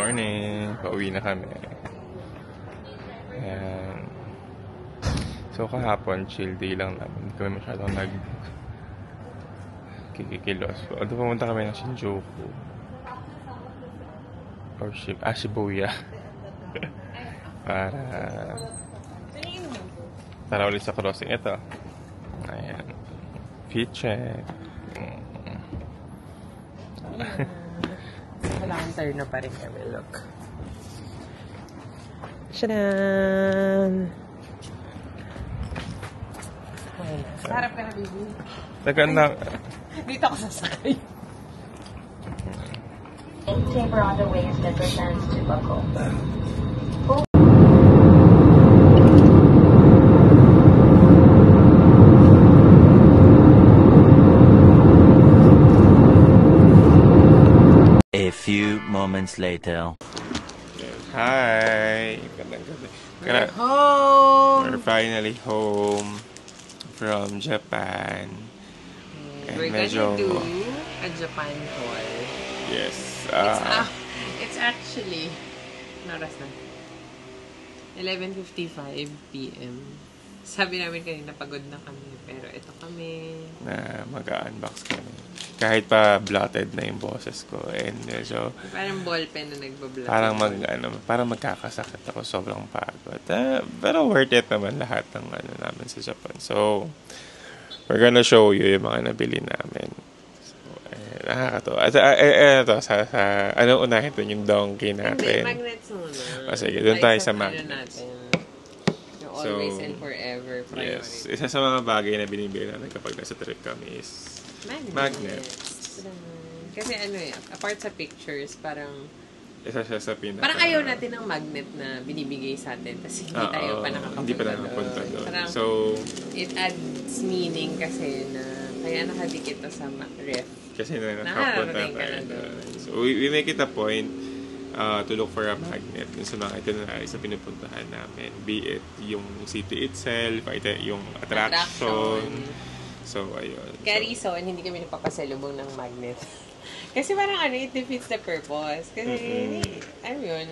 morning. Pauwi na kami. Ayan. So, kahapon, chill day lang namin. Hindi kami masyadong kikilos. Although pumunta kami ng Shinjuku. Or Shibuya. para ulit sa crossing. Ito. Ayan. Fit check. Kailangan turn na pa rin kami. Look. Shadan! Sarap ka na, baby. Naganda. Dito ako sasakay. Chamber on the waves that returns to Bako. A few moments later. Hi! We're home! We're finally home from Japan. We're gonna do a Japan tour. Yes. It's actually, naras na? 11:55 p.m. Sabi namin kanina pagod na kami, pero ito kami. Na mag-unbox kami. Kahit pa blotted na yung boses ko. And medyo... Parang ballpen na nagbablot. Parang magkakasakit ako. Sobrang pagod. Pero worth it naman lahat ng namin sa Japan. So, we're gonna show you yung mga nabili namin. So, nakakatawa. Ito, anong unahin ito? Yung donkey natin. Hindi, magnets muna. Sige, doon tayo sa magnets. Always and forever priority. Yes. Isa sa mga bagay na binibili natin kapag nasa trip kami is magnets. Kasi apart sa pictures, parang isa siya sa pinaka... Parang ayaw natin ng magnet na binibigay sa atin kasi hindi tayo pa nakakapunta doon. Parang so, it adds meaning kasi na kaya nakadikit to sa ref. Kasi nakapunta tayo doon. So, we make it a point to look for a magnet dun sa mga itineraries sa pinupuntahan namin. Be it yung city itself, yung attraction. So, ayun. Kaya reason, hindi kami napapasalubong ng magnet. Kasi parang it defeats the purpose. Kasi, yun.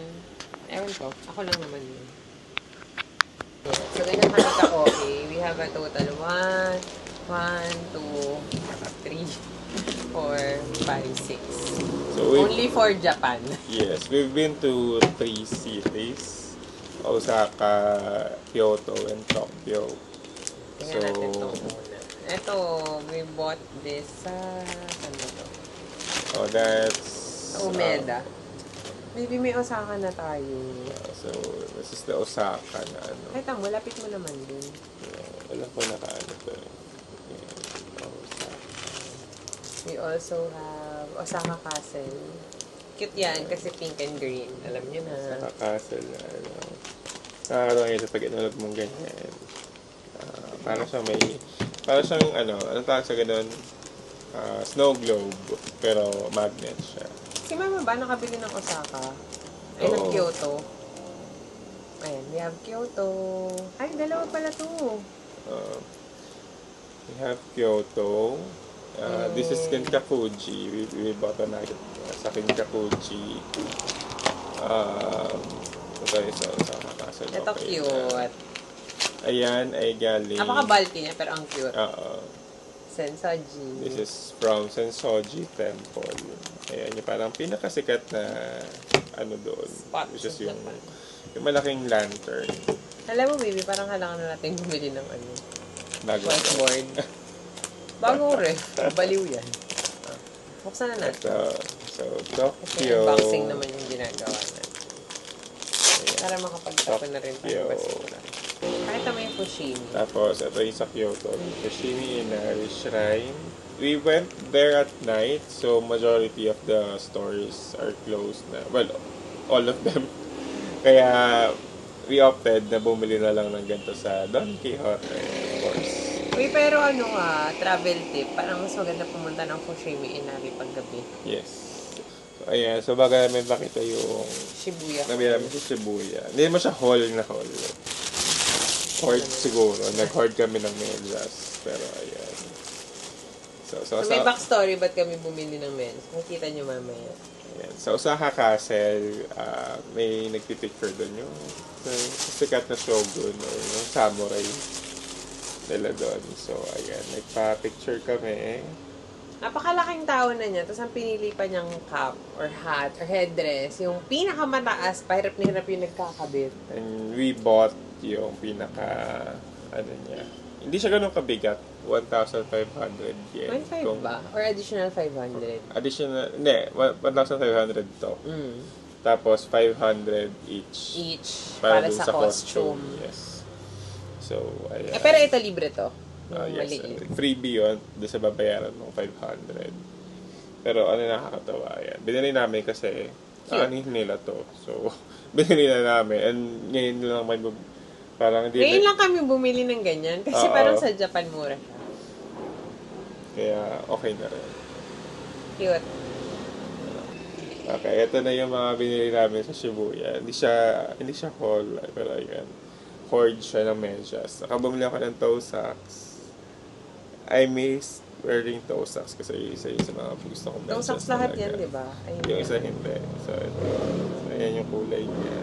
Ewan ko. Ako lang naman yun. So, ganyan kami ka-okay. We have a total 1, 2, 3, 4, 5, 6. So only for Japan. Yes, we've been to 3 cities. Osaka, Kyoto, and Tokyo. Tingnan natin ito muna. Ito, we bought this sa... ano to? Oh, that's... Umeda. Maybe may Osaka na tayo. So, this is the Osaka na ano. Ay, tamo, lapit mo naman din. Wala ko nakaano to. We also have Osaka Castle. Cute yan kasi pink and green. Alam nyo na. Osaka Castle. Nakakatawa yun sa pag inulog mong ganyan. Para siyang anong tawag sa ganun? Snow globe. Pero magnet siya. Si Mama ba nakabili ng Osaka? Ay, ng Kyoto. Ayan, we have Kyoto. Ay, dalawa pala to. We have Kyoto. This is Kinkakuji. We bought a nugget sa Kinkakuji. Ito cute. Ayan ay galing. Napaka-bulky niya pero ang cute. Sensoji. This is from Sensoji Temple. Ayan yung parang pinakasikat na doon. Spot. Which is yung malaking lantern. Alam mo baby, parang kailangan na natin bumili ng whiteboard. Bagong ref. Baliw yan. Buksan na natin. So, Tokyo. Unboxing naman yung ginagawa natin. Para makapagtapon na rin tayo. Kahit naman yung Fushimi. Tapos, ito yung sa Kyoto. Fushimi Inari Shrine. We went there at night, so majority of the stores are closed na. Well, all of them. Kaya, we opted na bumili na lang ng ganito sa Don Quixote, of course. Uy, pero travel tip. Parang mas maganda pumunta ng Fushimi Inari paggabi. Yes. So, ayan. So, baga namin makita yung... Shibuya. Nabi namin sa Shibuya. Hindi naman siya hall na hall. Hoard siguro. Nag-hoard kami ng medyas. Pero, ayan. So, may backstory ba't kami bumili ng men's? Makikita nyo mamaya. Ayan. Sa Osaka Castle, may nagpipicture doon yung sikat na shogun or yung samurai nila doon. So, ayan, nagpa-picture kami. Napakalaking tao na niya. Tapos ang pinili pa niyang cap or hat or headdress, yung pinakamataas, pahirap na hirap yung nagkakabit. And we bought yung pinaka, ano niya. Hindi siya ganun kabigat. 1,500 yen. 1.5 ba? Or additional 500? Additional, hindi, 1,500 to. Tapos 500 each. Each. Para dun sa costume. Yes. So, ayan. Pero ito libre to. Yes, Maliit. freebie yun. Doon sa babayaran ng 500. Pero ano nakakatawa yan. Binili namin kasi aanin nila to. So, binili na namin. And ngayon lang may parang hindi Ngayon lang kami bumili ng ganyan. Kasi parang sa Japan mura siya. Kaya okay na rin. Cute. Okay, ito na yung mga binili namin sa Shibuya. Hindi siya haul. Pero ayan. Hoard siya ng medyas. Nakabumili ako ng toe socks. I miss wearing toe socks kasi isa sa mga gusto kong medyas. Toe socks lahat talaga. yan, di ba? Yung isa hindi. So, ito. So, ayan yung kulay niya.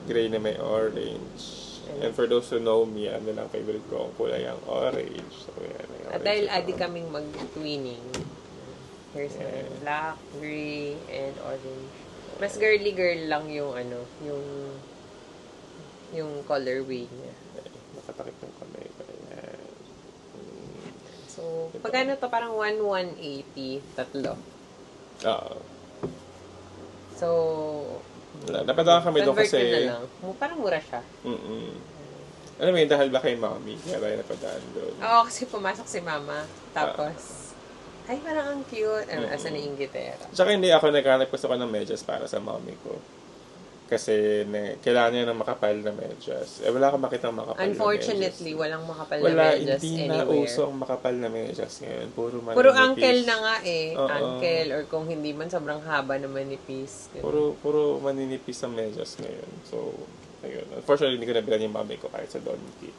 Gray na may orange. And for those who know me, ano lang favorite ko ang kulay ang orange. So, ayan. At dahil adi kaming mag-twinning, here's my black, gray, and orange. Mas girly girl lang yung ano, yung colorway niya. Nakatakip ng kamay. Ayan. So, pagkano to? Parang 1,180, tatlo. Oo. So, Napadaan kami doon convert kasi... ko na lang. Parang mura siya. Alam mo yun, dahil ba kay mommy, kaya tayo napadaan doon. Oo, kasi pumasok si mama. Tapos, ay, parang ang cute. Asa ni Inglaterra. Tsaka hindi ako naghanap gusto ko ng medyas para sa mommy ko. Kasi kailangan niya ng makapal na medyas. Wala akong makita makapal na medyas. Unfortunately, walang makapal na Wala, medyas hindi anywhere. na uso ang makapal na medyas ngayon. Puro ankle na nga eh. Oo. Ankle, or kung hindi man, sobrang haba na manipis. Puro maninipis ang medyas ngayon. So, ayun. Unfortunately, hindi ko nabilan yung mommy ko kahit sa Donkey.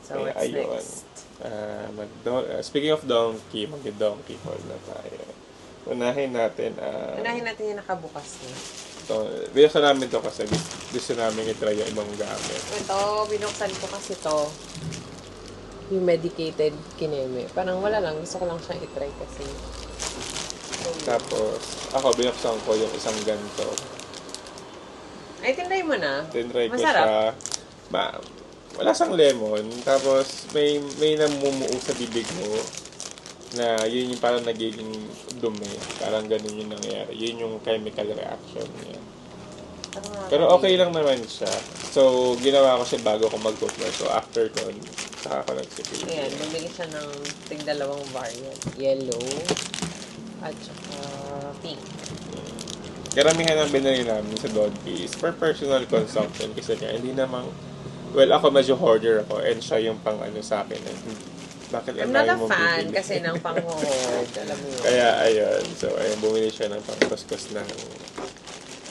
So, what's next? Speaking of Donkey, mag-Donkey haul na tayo. Unahin natin yung nakabukas na. Binuksan namin to kasi gusto namin i-try yung ibang gamit. Ito, binuksan ko kasi to. Yung medicated kineme. Parang wala lang. Gusto ko lang siyang i-try kasi. Tapos, ako binuksan ko yung isang ganito. Ay, tinry mo na. Tinry ko Masarap. siya. Wala siyang lemon. Tapos, may namumuo sa bibig mo na yun yung parang nagiging dumi. Parang ganun yung nangyayari. Yun yung chemical reaction niya. Pero okay lang naman siya. So, ginawa ko siya bago ko mag-toothbrush. So, after nun, saka ako nagsipil. Ayan, bumili siya ng tig-dalawang variant. Yellow at saka pink. Karamihan ang binili namin sa Donkey is for personal consumption kasi nga hindi namang, well, ako medyo hoarder ako and siya yung pang ano sa akin. Bakit I'm not a fan kasi ng pang-hoard. Alam mo yun. Kaya, ayun. So, ayun, bumili siya ng pang-kuskus ng...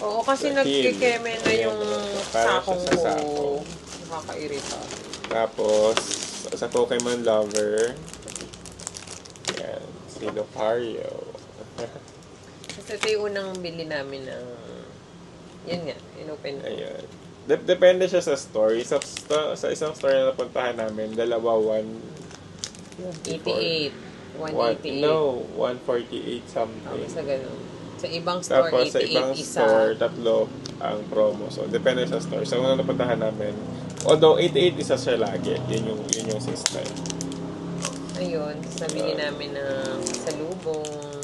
Oo, kasi sa nagkikeme na Ayan, yung para sakong siya sa ko. sako. Nakakairita. Tapos, sa Pokemon Lover, yan, si Lucario. Kasi ito yung unang bili namin ng... Yun nga, inopen ko. Ayun. Depende siya sa story. Sa isang story na napuntahan namin, 88. 188. No, 148 something. Basta ganun. Sa ibang store, Tapos sa 88 ibang isa. store, 3 ang promo. So, depende sa store. So, kung napuntahan namin, although 88 isa siya lagi, yun yung system. Ayun. Nabili namin ng salubong.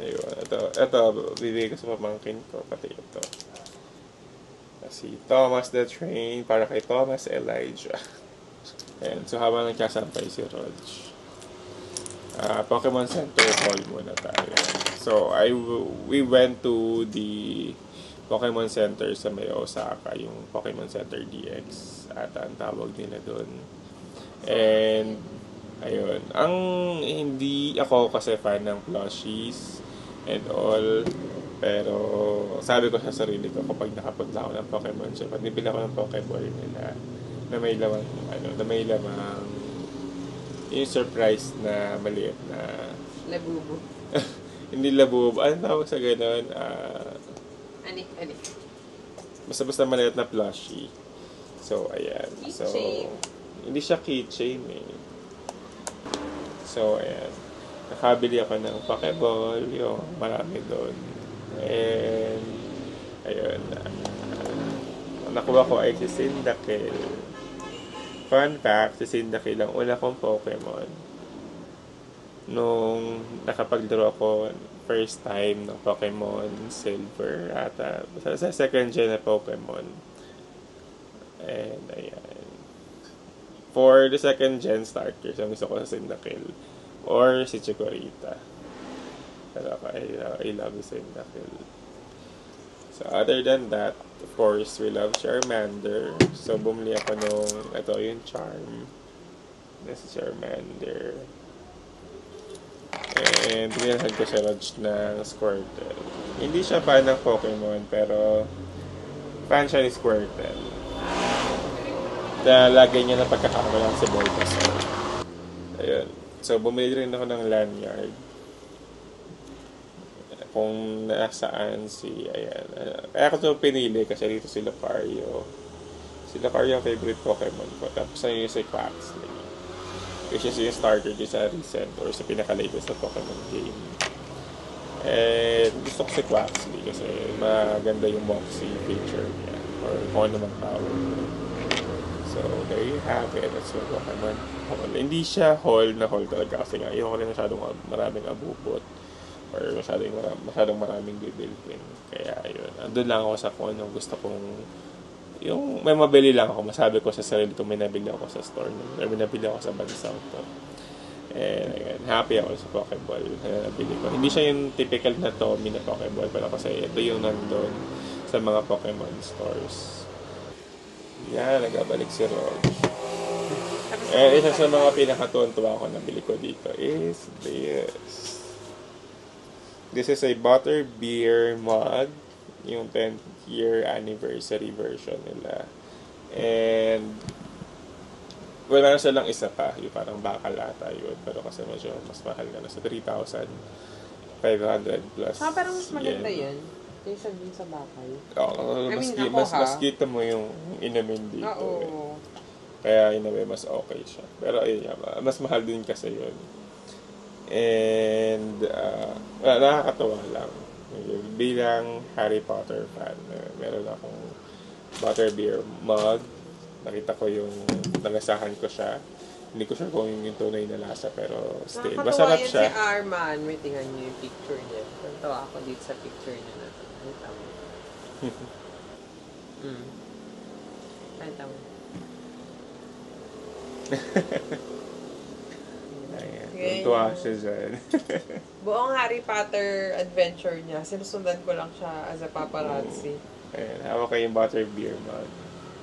Ayun. Ito, bibigay ko sa pamangkin ko, pati ito. Si Thomas the Train, para kay Thomas Elijah. Ayan. So, habang nagkasampay si Rog, Pokemon Center haul muna tayo. So, we went to the Pokemon Center sa may Osaka, yung Pokemon Center DX at ang tawag nila doon. And, ayun. Ang hindi ako kasi fan ng plushies and all, pero sabi ko sa sarili ko kapag nakapunta ako ng Pokemon Shop at nibili ako ng Pokeball nila na may lamang, yung surprise na maliit na Labubo. Hindi labub. Ano tawag sa ganun? Anik. Basta maliit na plushie. So, ayan. So, Keychain. hindi siya keychain eh. So, ayan. Nakabili ako ng Pokeball. Yung marami doon. And, ayun. Nakuha ko ay si Cyndaquil. Fun fact, si Cyndaquil ang una kong Pokemon. Nung nakapaglaro ako first time ng Pokemon Silver ata. Sa second gen na Pokemon. And, ayan. For the second gen starters, ang gusto ko sa Cyndaquil. Or si Chikorita. Pero I love Cyndaquil. So, other than that, of course, we love Charmander. So, bumili ako nung, ito yung Charm. This is Charmander. And, binilhan ko siya ng Squirtle. Hindi siya fan ng Pokemon, pero fan siya ni Squirtle. Kaya lagi niya na pagkakamalang si Bulbasaur. Ayun. So, bumili rin ako ng lanyard. Kung nasaan si, ayan. Kaya ako ito pinili kasi dito si Lucario. Si Lucario ang favorite Pokemon ko. Tapos ayun yung si Quaxly. Which is yung starter din sa recent or sa pinaka-latest na Pokemon game. And gusto ko si Quaxly kasi maganda yung Moxie feature niya. Or kung ano mang power. So, there you have it. That's what Pokemon Haul. Hindi siya haul na haul talaga kasi nga ayoko rin masyadong maraming abubot. Or masyadong maraming bibilhin. Kaya, yun. Andun lang ako sa kung anong gusto kong yung may mabili lang ako. Masabi ko sa sarili ko may nabili ako sa store. May nabili ako sa bansang to. And, again, happy ako sa Pokeball na nabili ko. Hindi siya yung typical na Tommy na Pokeball. Pero kasi ito yung nandun sa mga Pokemon stores. Yan, nagabalik si Rog. And isa sa mga pinakatuwan-tuwa ko na nabili ko dito is this. This is a butterbeer mug, yung 10th year anniversary version nila. And, well, meron silang isa pa, yung parang bakal ata yun. Pero kasi medyo mas mahal na, nasa 3,500 plus. Parang mas maganda yun. Kaysa dun sa bakal. Oo, mas kita mo yung inumin dito. Oo. Kaya in a way, mas okay siya. Pero ayun, mas mahal din kasi yun. And, nakakatawa lang. Bilang Harry Potter fan, meron akong butterbeer mug. Nakita ko yung nalasahan ko siya. Hindi ko sure kung yung tunay na lasa, pero still, masarap siya. Nakakatawa yan si Arman. May tingnan niyo yung picture niya. Natawa ako dito sa picture niya na ito. Nakita mo. Nakita mo. Tuwa siya dyan. Buong Harry Potter adventure niya, sinusundan ko lang siya as a paparazzi. Ayan, hawak ko yung butterbeer mug.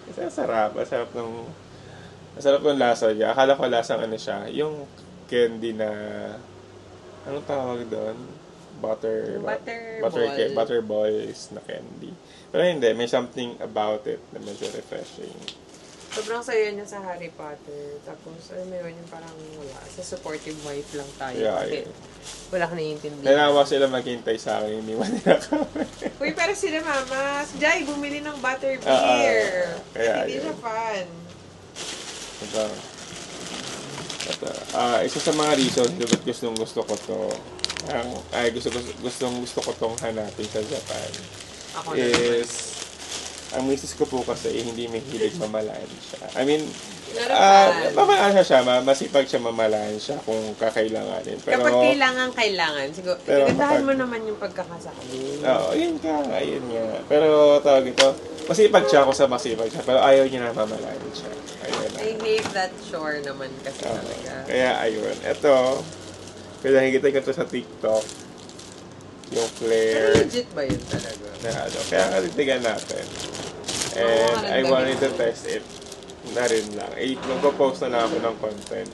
Kasi masarap ng lasa niya. Akala ko lasang ano siya, yung candy na, anong tawag doon? Butter balls na candy. Pero hindi, may something about it na medyo refreshing. Sobrang saya niya sa Harry Potter. Tapos, meron yung parang wala. Sa supportive wife lang tayo. Yeah. Wala ka naiintindihan. Kailangan sila maghintay sa akin, hindi man nila kami. Uy, pero sila mama, si Jai bumili ng butterbeer. Kaya hindi siya fan. Isa sa mga reasons ba't gusto ko to, gusto ko tong hanapin sa Japan. Ako is, ang misis ko po kasi hindi mahilig mamalaan siya. I mean, mamalaan siya, masipag siya mamalaan siya kung kakailanganin. Pero, kapag kailangan, siguro, gandahan mo naman yung pagkakasabi. Oo, yun nga. Pero tawag ito, masipag siya pero ayaw niya na mamalaan siya. Ayun. I hate that shore naman kasi talaga. Kaya ayun, ito, kaya nakikita ko ito sa TikTok, yung flare. Pero legit ba yun talaga? Kaya kalitigan natin. And I wanted to test it na rin lang. Magpo-post na lang ako ng content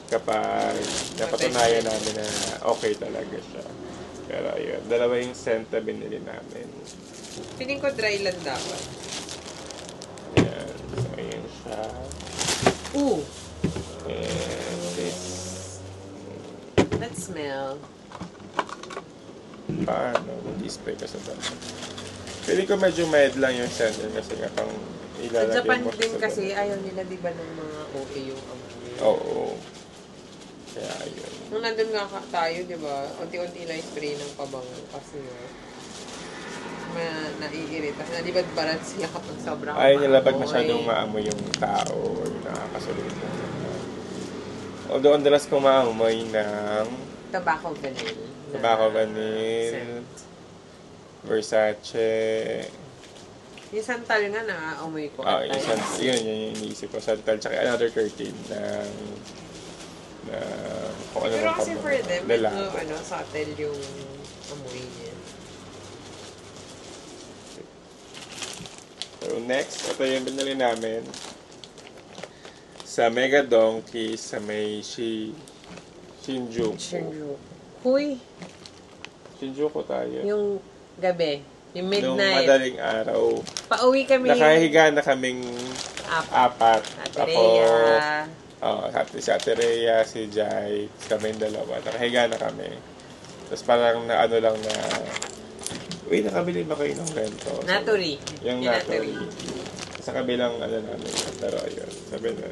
kapag napatunayan namin na okay talaga siya. Pero ayun, dalawa yung scent na binili namin. Feeling ko dry lang dapat. Ayan. So, ayun siya. Ooh! And this. Let's smell. paano mag-spray ka sa dami. Pwede ko medyo mild lang yung scent yun kasi nga pang Sa ilalagay Japan mo din sa kasi, dami. ayaw nila di ba ng mga OA yung amoy. Oo. Kaya yun. Nung nandun nga tayo, di ba, unti-unti lang spray ng pabango kasi naiirita. Nalibad-barat sila kapag sobrang Ayaw nila pag maamoy. masyadong maamoy yung tao o yung nakakasunod mo. Although, ang dalas kong maamoy ng Tobacco vanilla. tobacco vanille, Scent. Versace. Yung santal nga na-amoy ko. Ah, at yung times. yun yung iniisip ko. Santal, tsaka another curtain ng kung ano Pero bang kasi pabango. for them, medyo Lalaki. subtle yung amoy niya. So next, ito yung binili namin sa Mega Donkey sa may Shinjuku. Shinjuku. Huy, Shinjuku tayo. yung gabi. Yung Nung midnight. madaling araw, Pauwi kami. nakahiga na kaming apat. Ate Rhea. Si Ate Rhea, si Jai, kaming dalawa. Nakahiga na kami. Tapos parang na ano lang na, uy, nakabili ba kayo ng ganito? Naturi. Yung Naturi. Sa kabilang ano namin. Pero ayun, sabi na,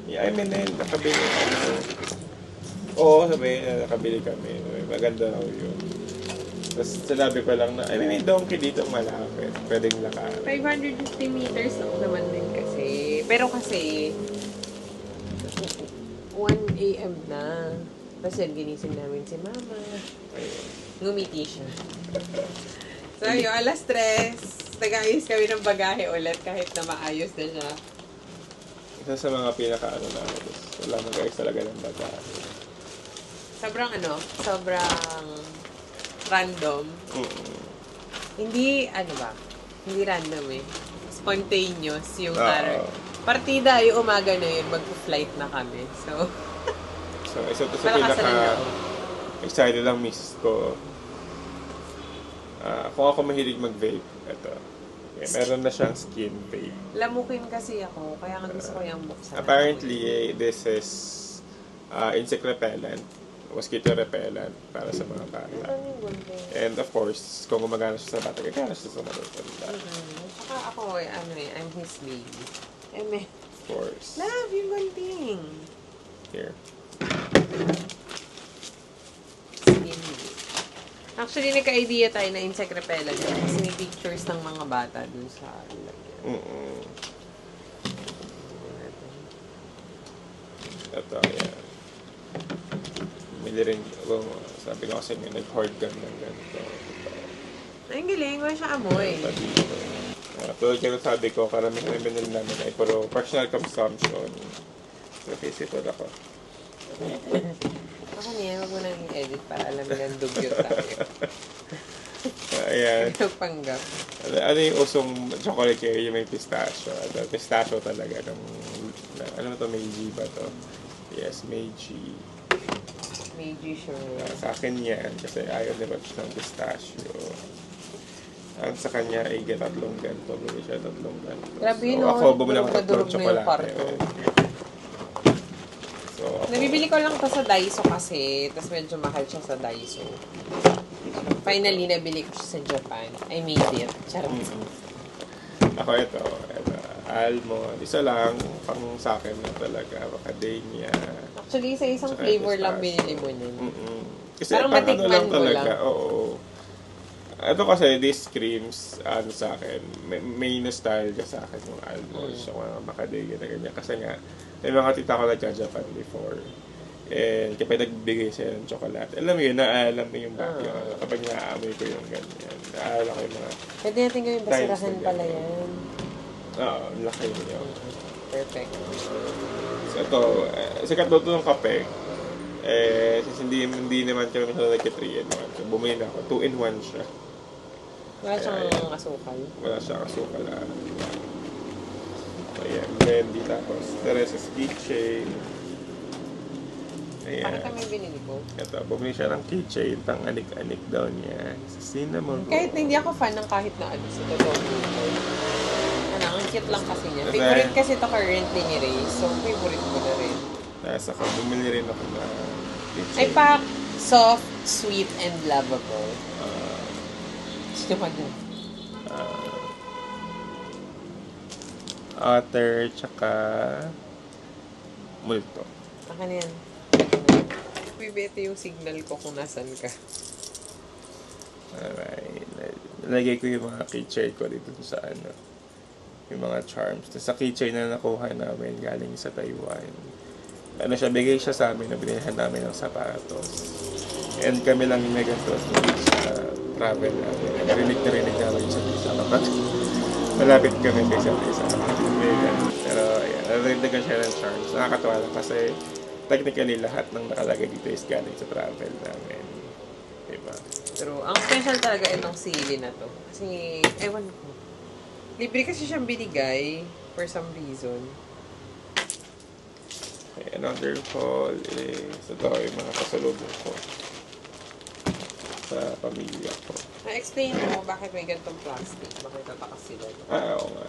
I mean, nakabili kami. Oo, sabi na nakabili kami. Maganda raw yun. Tapos sinabi ko lang na, may donkey dito malapit. Pwedeng lakarin. 550 meters lang naman din kasi. Pero kasi, 1 a.m. na. Tapos yan, ginising namin si Mama. Ayun. Ngumiti siya. So, yun, alas 3. Nag-ayos kami ng bagahe ulit kahit na maayos na siya. Isa sa mga pinaka-ano namin. Wala mag-ayos talaga ng bagahe. Sobrang random. Hindi, hindi random eh. Spontaneous yung partida ay umaga na yun, mag-flight na kami. So, isa to sa malakas na lang. excited lang miss ko. Kung ako mahilig mag-vape, ito. Yeah, meron na siyang skin vape. Lamukin kasi ako, kaya nga gusto ko yung buksan. Apparently, this is insect repellent, mosquito repellent para sa mga bata. And of course, kung gumagana siya sa bata, gagana siya sa mga bata. Saka ako, I'm his baby. Of course. Love yung gunting. Here. Skin vape. Actually, nagka-idea tayo na insect repellent kasi may pictures ng mga bata dun sa lagyan. Ito, yan. Bumili rin, sabi ko kasi nag-hoard kami ng ganito. Ay, ang galing. Wala siya amoy. Tulad ka sabi ko, karamihan na binili namin ay puro personal consumption. So, physical ako. Ako niya, wag mo nang i-edit para alam nilang dugyot tayo. Ayan. Nagpanggap. Ano yung usong chocolate cake? Yung may pistachio. Pistachio talaga. Ano to? Meiji ba to? Yes, Meiji. Meiji sure. Sa akin yan. Kasi ayaw nila ng pistachio. Ang sa kanya ay tatlong ganito. Bumili siya tatlong ganito. Grabe yun, So, ako bumili ako tatlong durog na yung chocolate. kwarto. So, ako, Nabibili ko lang to sa Daiso kasi, tapos medyo mahal siya sa Daiso. Finally, nabili ko siya sa Japan. I made it. Charot. Ako ito. Almond. Isa lang. Pang sa akin na talaga. Macadamia. Actually, sa isang Tsaka flavor lang pistachio. binili mo niyan. Kasi Parang pang ano matikman lang mo talaga. lang. Oo. Ito kasi, these creams, sa akin, may nostalgia sa akin yung almonds, yung mga macadamia na ganyan. Kasi nga, may mga tita ko nagja-Japan before. And kapag nagbigay siya ng chocolate, alam mo yun, naalam mo yung bagyo. Kapag naaamoy ko yung ganyan, naalala ko yung mga, Pwede natin gawin basurahan pala yan. oo, laki yun. Perfect. So ito, sikat daw ito ng kape. Since hindi naman kami masyadong nagka 3-in-1. So bumili na ako, 2-in-1 siya. Wala siyang asukal. Wala siya kasukal. So ayan, blended. Tapos, Teresa's keychain. Ayan. Pakita mo yung binili ko. Ito, bumili siya ng keychain. Pang anik-anik daw niya. Sa cinnamon roll. Kahit na hindi ako fan ng kahit na ano sa totoo. Ang cute lang kasi niya. Favorite kasi ito currently ni Ray. So, favorite ko na rin. Tapos ako, bumili rin ako na keychain. Ay, pack, soft, sweet, and lovable. Sino ka dyan? Otter, tsaka multo. Akin yan. Bibete yung signal ko kung nasan ka. Alright. Nalagay ko yung mga keychain ko dito sa yung mga charms. Sa keychain na nakuha namin galing sa Taiwan. Bigay siya sa amin na binilhan namin ng sapatos. And kami lang yung may ganito sa travel namin. Narinig namin siya sa kapag malapit kami kaysa isa. Pero ayan, narinig siya ng charms. Nakakatawa lang kasi technically lahat ng nakalagay dito is galing sa travel namin. Diba? Pero ang special talaga itong sili na to. Kasi, ewan ko. Libre kasi siyang binigay for some reason. Okay, another haul is ito yung mga kasalubong ko sa pamilya ko. Na-explain mo bakit may ganitong plastic. Bakit tatakas sila. Oo nga.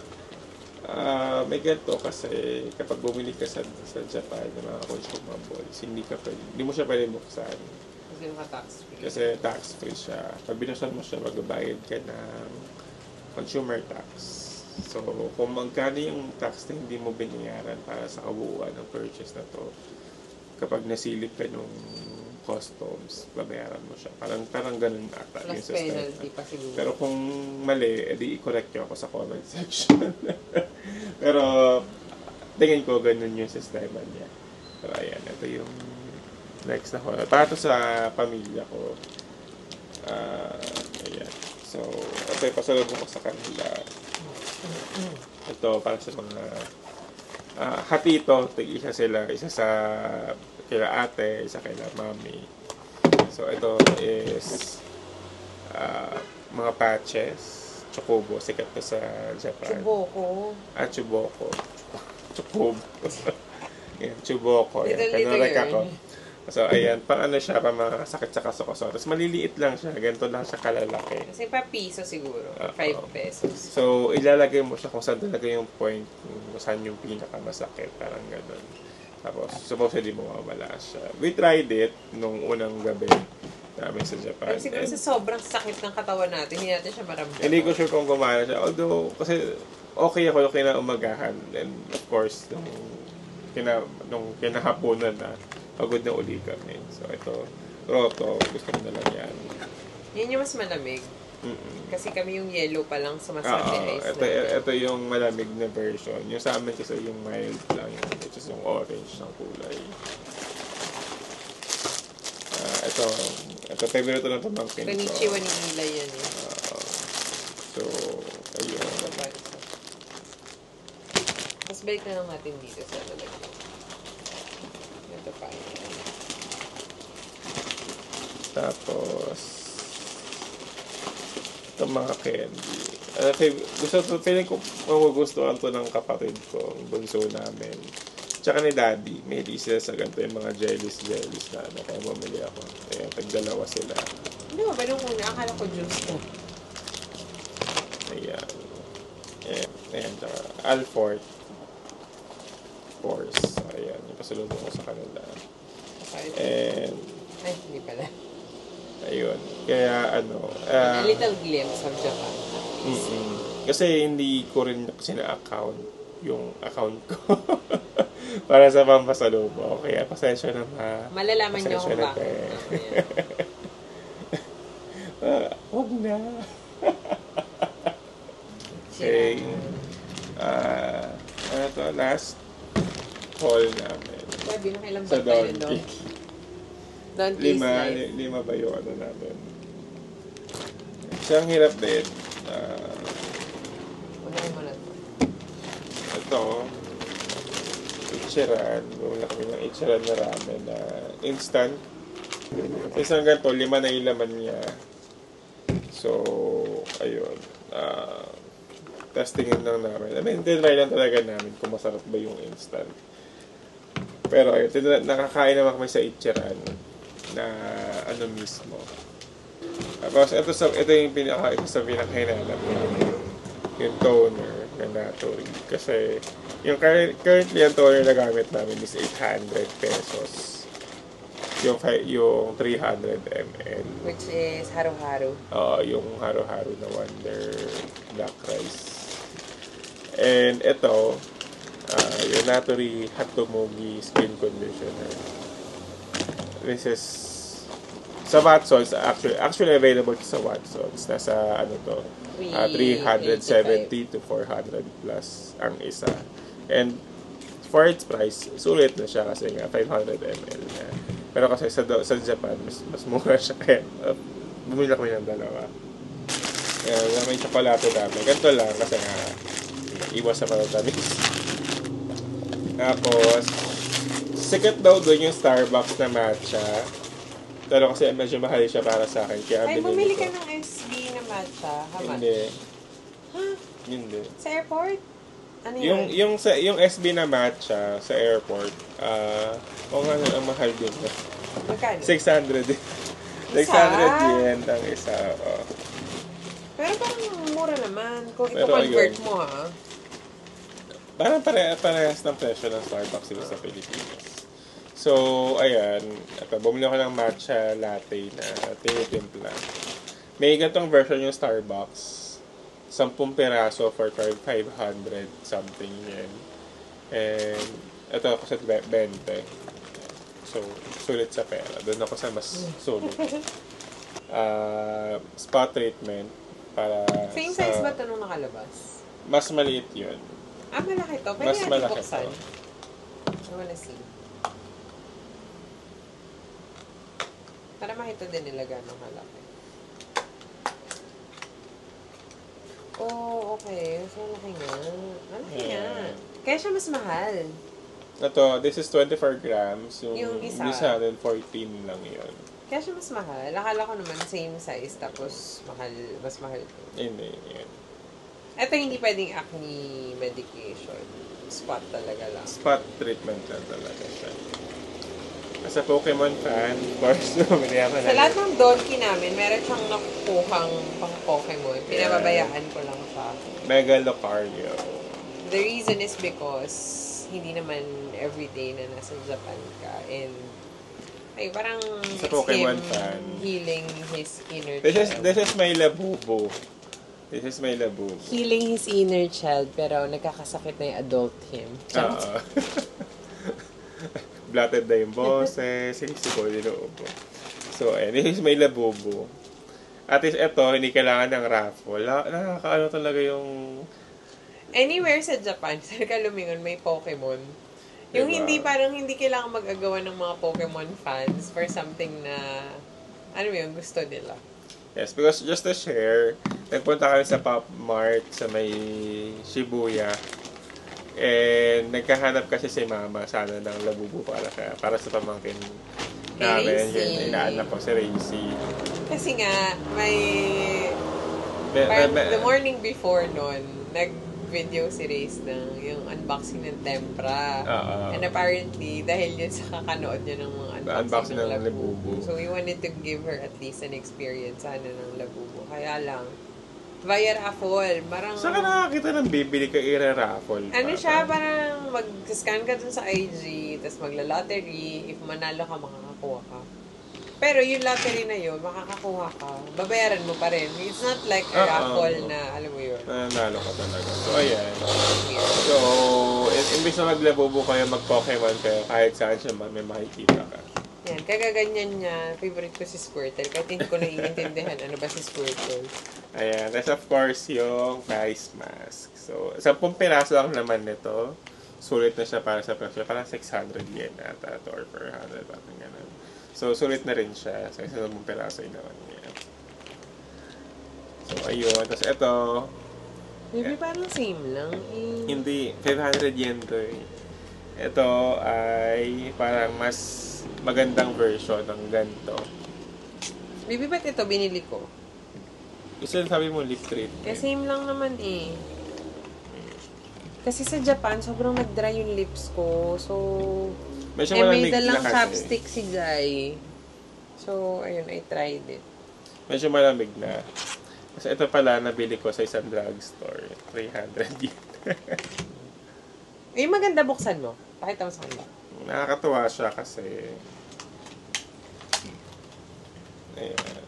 May ganito kasi kapag bumili ka sa Japan ng mga consumables, hindi mo siya pwede buksan. Kasi naka-tax-free. Kasi tax-free siya. Pag binuksan mo siya, magbabayad ka ng consumer tax. So, kung magkano yung tax na hindi mo binayaran para sa kabuuan ng purchase na to, kapag nasilip ka nung customs, babayaran mo siya. Parang ganun ata. Plus penalty pa siguro. Pero kung mali, edi i-correct nyo ako sa comment section. Pero, tingin ko ganun yung sistema niya. Pero ayan, ito yung next na haul. Para to sa pamilya ko. Ayan. So, ito yung pasalubong ko sa kanila. Ito, para sa mga hati ito. Isa sila. Isa sa kila ate, isa kila mami. So, ito is mga patches. Chocobo. Sikat to sa Japan. Chuboko. Chuboko. Chocobo. Yan, Chuboko. Yan. Little Kanurek yun. ako. So, ayan. Pang sa sakit sa kaso-kaso. Tapos maliliit lang siya. Ganito lang siya kalalaki. Kasi pa piso siguro. 5 pesos. So, ilalagay mo siya kung saan talaga yung point, kung saan yung pinakamasakit. Parang gano'n. Tapos, supposedly mawawala siya. We tried it nung unang gabi namin sa Japan. Pero siguro sa sobrang sakit ng katawan natin, hindi natin siya maramdaman. Hindi ko sure kung gumana siya. Although, kasi okay ako yung kinaumagahan. And of course, nung kinahaponan na, pagod na uli kami. So, ito, roto. Gusto ko na lang yan. Yan yung mas malamig. Kasi kami yung yellow pa lang sumasabi ice ito yung malamig na version. Yung sa amin kasi yung mild lang. Which is yung orange ng kulay. Ito favorite ng pamangkin ko. Konnichiwa ni Eli yan eh. So, ayun. Tapos balik na lang natin dito sa lalagyan. Ito pa. Tapos, itong mga candy. Feeling ko magugustuhan to ng kapatid ko, ang bunso namin. Tsaka ni Daddy, may sila sa ganito yung mga jellies na kaya bumili ako. Ayan, tagdalawa sila. Hindi mo ba nung una? Akala ko juice to. Ayan. Ayan, tsaka Alfort. Force. Ayan, yung pasalubong ko sa kanila. And, ay, hindi pala. ayun. Kaya, A little glimpse of Japan. Kasi hindi ko rin kasi na-account yung account ko. Para sa pampasalubong. Kaya pasensya na malalaman nyo kung bakit. Huwag na. Okay. Ito, last haul namin. Sabi na kailang Sa bag tayo ng Donkey. Donkey's life. Lima ba yung namin? Siyang hirap din. Unahin mo na ito. Ito, ichiran. Gawin kami ng ichiran na ramen na instant. Isang ganito, 5 na yung laman niya. So, ayun. Testingin lang namin. I mean, tinry lang talaga namin kung masarap ba yung instant. Pero ayun, nakakain naman kami sa ichiran na mismo. Tapos, ito yung pinakahinanap namin. Yung toner na Natori. Kasi, yung currently yung toner na gamit namin is 800 pesos. yung 300 ml. Which is haru-haru. Yung haru-haru na Wonder Black Rice. And ito, yung Natori Hatomogi Skin Conditioner. This is sa Watsons, actually available sa Watsons. Nasa ano to, 370 to 400 plus ang isa. And for its price, sulit na siya kasi nga 500 ml na. Pero kasi sa Japan, mas mura siya. Kaya bumili kami ng dalawa. May tsokolate dami. Ganito lang kasi nga iwas sa matatamis. Tapos, sikat daw doon yung Starbucks na matcha. Pero kasi medyo mahal siya para sa akin. Kaya Ay, binili bumili ko. ka ng SB na matcha. How much? Hindi. Huh? Hindi. Sa airport? Ano yun? Yung SB na matcha sa airport, ang mahal din. Magkano? 600 din. 600 yen ang isa. Pero parang mura naman. Kung Pero ito-convert ayun. mo, ha? Parang parehas ng presyo ng Starbucks dito sa Pilipinas. So, ayan. Bumili ako ng matcha latte na tinitimpla. May ganitong version yung Starbucks. 10 piraso for 500 something yen. And ito kasi 20. So, sulit sa pera. Doon ako sa mas sulit. Spot treatment para Same size ba ito nung nakalabas? Mas maliit yun. Malaki to. Pwede Mas natin malaki buksan. to. I wanna see. Para makita din nila gano'ng kalaki. Oh, okay. So, laki nga. Malaki nga. Kaya siya mas mahal. Ito, this is 24 grams. Yung isa. 114 lang yun. Kaya siya mas mahal. Akala ko naman same size, tapos mas mahal to. Hindi, yun. Ito hindi pwedeng acne medication. Spot talaga lang. Spot treatment lang talaga siya. As a Pokemon fan, of course, bumili ako Sa lahat ng donkey namin, meron siyang nakukuhang pang-Pokemon. Pinababayaan ko lang siya. Megalocario. The reason is because hindi naman everyday na nasa Japan ka. And ay, parang Sa it's Pokemon him fan. healing his inner This child. is my Labubu. This is my Labubu. Healing his inner child, pero nagkakasakit na yung adult him. Oo. Blatted na yung boses, sinisipol yung loob. So, this is my Labubu. At least ito, hindi kailangan ng raffle. Nakakaano talaga yung... Anywhere sa Japan, saan ka lumingon, may Pokemon. Yung Diba? hindi kailangan mag-agawa ng mga Pokemon fans for something na, ano yun, gusto nila. Yes, because just to share, nagpunta kami sa Pop Mart sa may Shibuya. And nagkahanap kasi si Mama sana ng Labubu para sa pamangkin namin. Racy. Inaanak ko si Racy. Kasi nga, parang the morning before nun, nag-video si Race ng yung unboxing ng tempra. And apparently, dahil yun sa kakanood niya ng mga unboxing ng Labubu. So, we wanted to give her at least an experience sana ng Labubu. Kaya lang, via raffle. Parang, Saan ka nakakita ng bibili ka i-raffle? ano siya, parang mag-scan ka dun sa IG, tapos magla-lottery. If manalo ka, makakakuha ka. Pero yung lottery na yun, makakakuha ka. Babayaran mo pa rin. It's not like a raffle na, alam mo yun. Nanalo ka talaga. So, ayan. So, imbis na maglabubo kayo, mag-Pokemon kayo, kahit saan siya may makikita ka. Yan, kagaganyan niya. Favorite ko si Squirtle. Kahit hindi ko naiintindihan ano ba si Squirtle. Ayan. That's of course yung face mask. So, 10 piraso lang naman nito. Sulit na siya para sa presyo. Parang 600 yen ata or 400. Parang ganun. So, sulit na rin siya. So, 10 piraso yun naman niya. So, ayun. Tapos ito, Maybe parang same lang. hindi. 500 yen to eh. Ito ay parang mas magandang version ng ganito. Maybe ba't ito binili ko? Gusto yung sabi mo lip treatment. Same lang naman eh. Kasi sa Japan, sobrang nag-dry yung lips ko. So, Medyo may malamig na dalang kasi. chapstick si Jai. So, ayun, I tried it. Medyo malamig na. Kasi ito pala, nabili ko sa isang drugstore. 300 yen. Yung maganda buksan mo. Pakita mo sa kanila. Nakakatuwa siya kasi Ayan.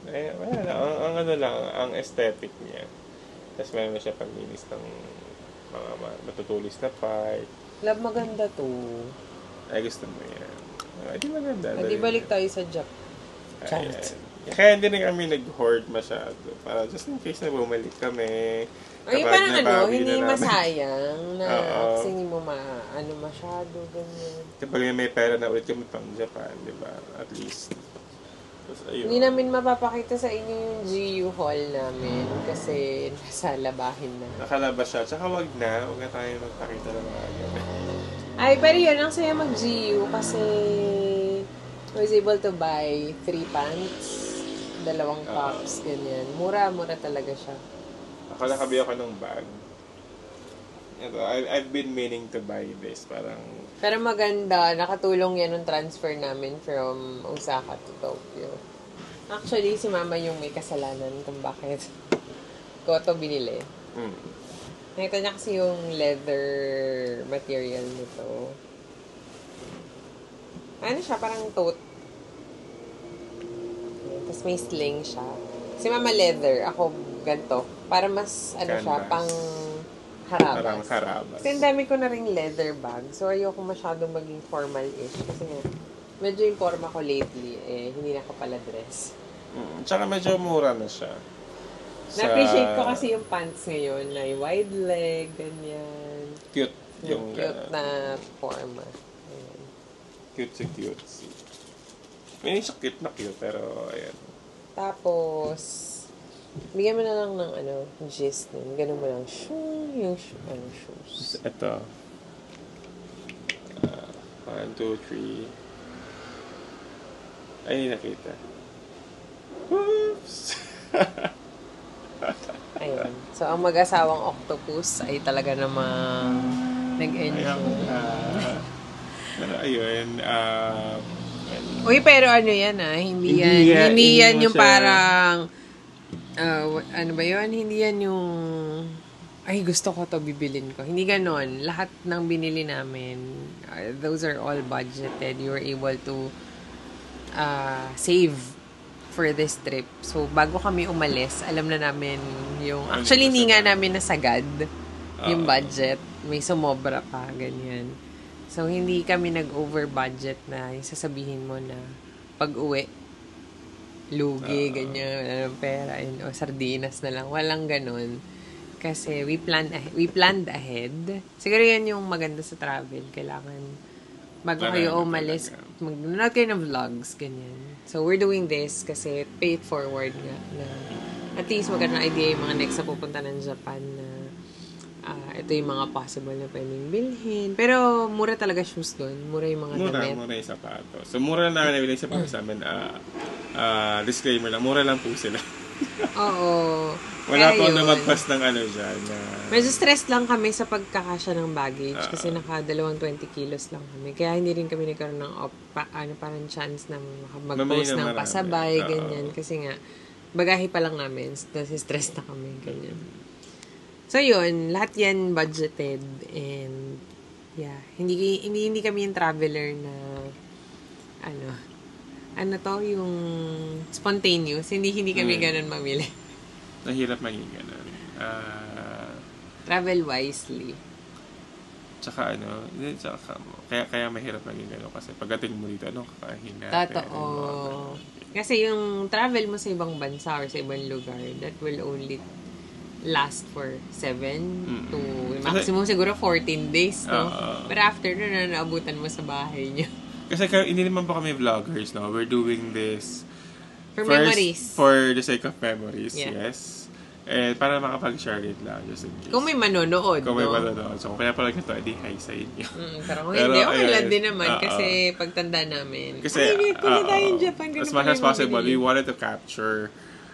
Ayan, wala lang. Ang ano lang, ang aesthetic niya. Tapos meron na siya panlinis ng mga matutulis na part. Love, maganda to. Ay, gusto mo yan. Di maganda. Hindi balik tayo sa Japan. Ayan. Kaya hindi na kami nag-hoard masyado. Para just in case na bumalik kami. Ay, kapag parang nabawi hindi na namin. masayang na Oo. kasi hindi mo masyado, ganyan. Kapag may pera na ulit kami pang Japan, di ba? At least. Tapos, ayun. Hindi namin mapapakita sa inyo yung GU haul namin kasi nasa labahin na. Nakalabas siya. Tsaka wag na tayo magpakita ng mga ganyan. Ay, pero yun, ang saya mag-GU kasi I was able to buy 3 pants, 2 tops, ganyan. Mura talaga siya. Ako nakabi ako ng bag. Ito, I've been meaning to buy this. Parang, Pero maganda, nakatulong yan ng transfer namin from Osaka to Tokyo. Actually, si Mama yung may kasalanan kung bakit ko ito binili. Nakita niya kasi yung leather material nito. Ano siya, parang tote. Tapos may sling siya. Si Mama leather, ako ganito. Para mas, siya, Canvas. pang harabas. parang karabas. Kasi ang dami ko na ring leather bag. So, ayoko masyadong maging formal-ish. Kasi nga, medyo yung forma ko lately, hindi na ko pala dress. Tsaka medyo mura na siya. Na-appreciate ko kasi yung pants ngayon na wide leg, ganyan. Cute. Yung cute na forma. Ayan. Cute. May siya cute na cute, pero ayan. Tapos, bigyan mo na lang ng gist nun. Ganun mo lang, yung shoes. Ito. 1, 2, 3. Ay, hindi nakita. Oops! Ayun. So, ang mag-asawang octopus ay talaga namang nag-enjoy. Pero ayun, Uy, pero yan hindi yan yung siya. parang, ano ba yun? Hindi yan yung, ay, gusto ko to bibilin ko. Hindi ganon. Lahat ng binili namin, those are all budgeted. You were able to save for this trip. So, bago kami umalis, alam na namin yung, actually, hindi nga namin nasagad yung budget. May sumobra pa, ganyan. So, hindi kami nag-over budget na yung sasabihin mo na pag-uwi, lugi, ganyan, wala ng pera, o sardinas na lang. Walang ganun. Kasi we planned ahead. Siguro yan yung maganda sa travel. Kailangan, bago kayo umalis, mag-nood kayo ng vlogs, ganyan. So, we're doing this kasi pay it forward nga. Na at least maganda idea yung mga next na pupunta ng Japan na ito yung mga possible na pwedeng bilhin. Pero, mura talaga shoes doon. Mura yung mga damit. mura yung sapatos. So, mura lang namin nabili sa sapatos namin. Disclaimer lang, mura lang po sila. Oo. Wala Kaya po yun. lumagpas ng dyan. Medyo stress lang kami sa pagkakasya ng baggage kasi naka 20 kilos lang kami. Kaya hindi rin kami nagkaroon ng parang chance na mag-post ng pasabay, ganyan. Kasi nga, bagahe pa lang namin. Kasi stress na kami, ganyan. So, yun. Lahat yan budgeted. And, yeah. Hindi kami yung traveler na, yung spontaneous. Hindi kami ganun mamili. Nahirap maging ganun. Travel wisely. Tsaka kaya mahirap maging ganun kasi pagdating mo dito, kakain natin. Totoo. Kasi yung travel mo sa ibang bansa or sa ibang lugar, that will only last for 7 to maximum siguro 14 days, no? But after naabutan mo sa bahay niyo. Kasi hindi naman po kami vloggers, no? We're doing this For first, memories. For the sake of memories, Yeah. yes. And para makapag-share it lang, just in case. Kung may manonood, Kung may no? manonood. So, kaya pala ito, edi hi sa inyo. Pero kung hindi, okay lang din naman kasi pagtanda namin. Kasi, punta tayo in Japan. as much as possible, we wanted to capture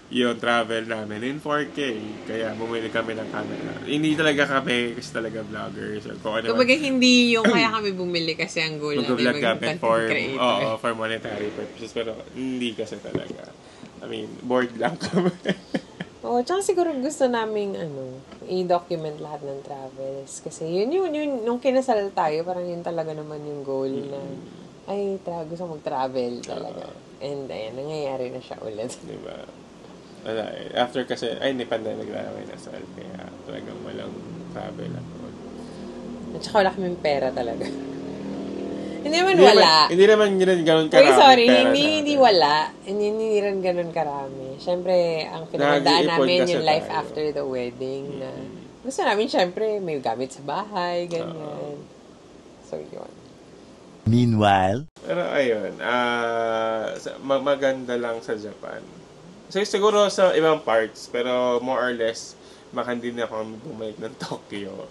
yung travel namin in 4K. Kaya bumili kami ng camera. Hindi talaga kami kasi talaga vloggers. Kumbaga hindi yung kaya kami bumili kasi ang goal namin mag-vlog kami for creator. for monetary purposes. Pero hindi kasi talaga. I mean, bored lang kami. Tsaka siguro gusto naming i-document lahat ng travels. Kasi yun, nung kinasal tayo, parang yun talaga naman yung goal na gusto mag-travel talaga. And ayan, nangyayari na siya ulit. Diba? Wala eh. After kasi, hindi pandemic na naman nasal. Kaya talagang walang travel at all. At saka wala kaming pera talaga. Hindi naman wala. Hindi naman ganun karami. Sorry, pera hindi wala. Hindi rin ganun karami. Siyempre, ang pinagandaan namin yung life tayo. after the wedding na gusto namin, siyempre, may gamit sa bahay, ganyan. So, yun. Meanwhile, Pero ayun, maganda lang sa Japan. So, siguro sa ibang parts, pero more or less, makandi na ako bumalik ng Tokyo.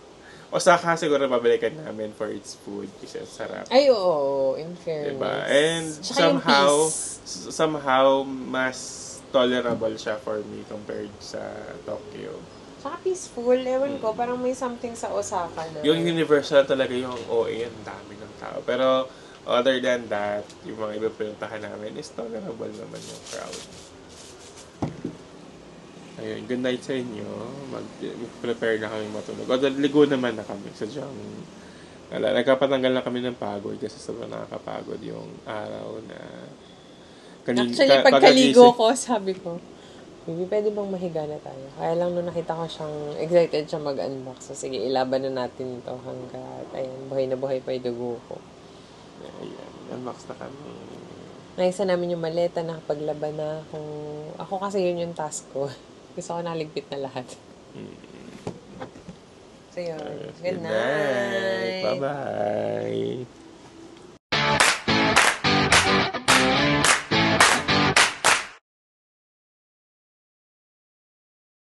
Osaka siguro babalikan namin for its food kasi sarap. Ay, oo, in fairness. Diba? And Tsaka yung somehow, mas tolerable siya for me compared sa Tokyo. Saka peaceful, ewan ko, parang may something sa Osaka na. Yung universal talaga yung OA, ang dami ng tao. Pero other than that, yung mga iba pinuntahan namin is tolerable naman yung crowd. Ayun, good night sa inyo. Mag-prepare na kami matulog. O, ligo naman na kami. Sadyang, nagkapatanggal na kami ng pagod kasi sobrang nakakapagod yung araw na... Actually, pagkaligo ko, sabi ko, Baby, pwede bang mahiga na tayo? Kaya lang nung nakita ko siyang excited siya mag-unbox. So, sige, ilaban na natin ito hanggat, ayan, buhay na buhay pa yung dugo ko. Ayan, unbox na kami. Naisa namin yung maleta, nakapaglaban na. Ako kasi yun yung task ko. Gusto ko naligpit na lahat. So, yun. Good night. Bye-bye.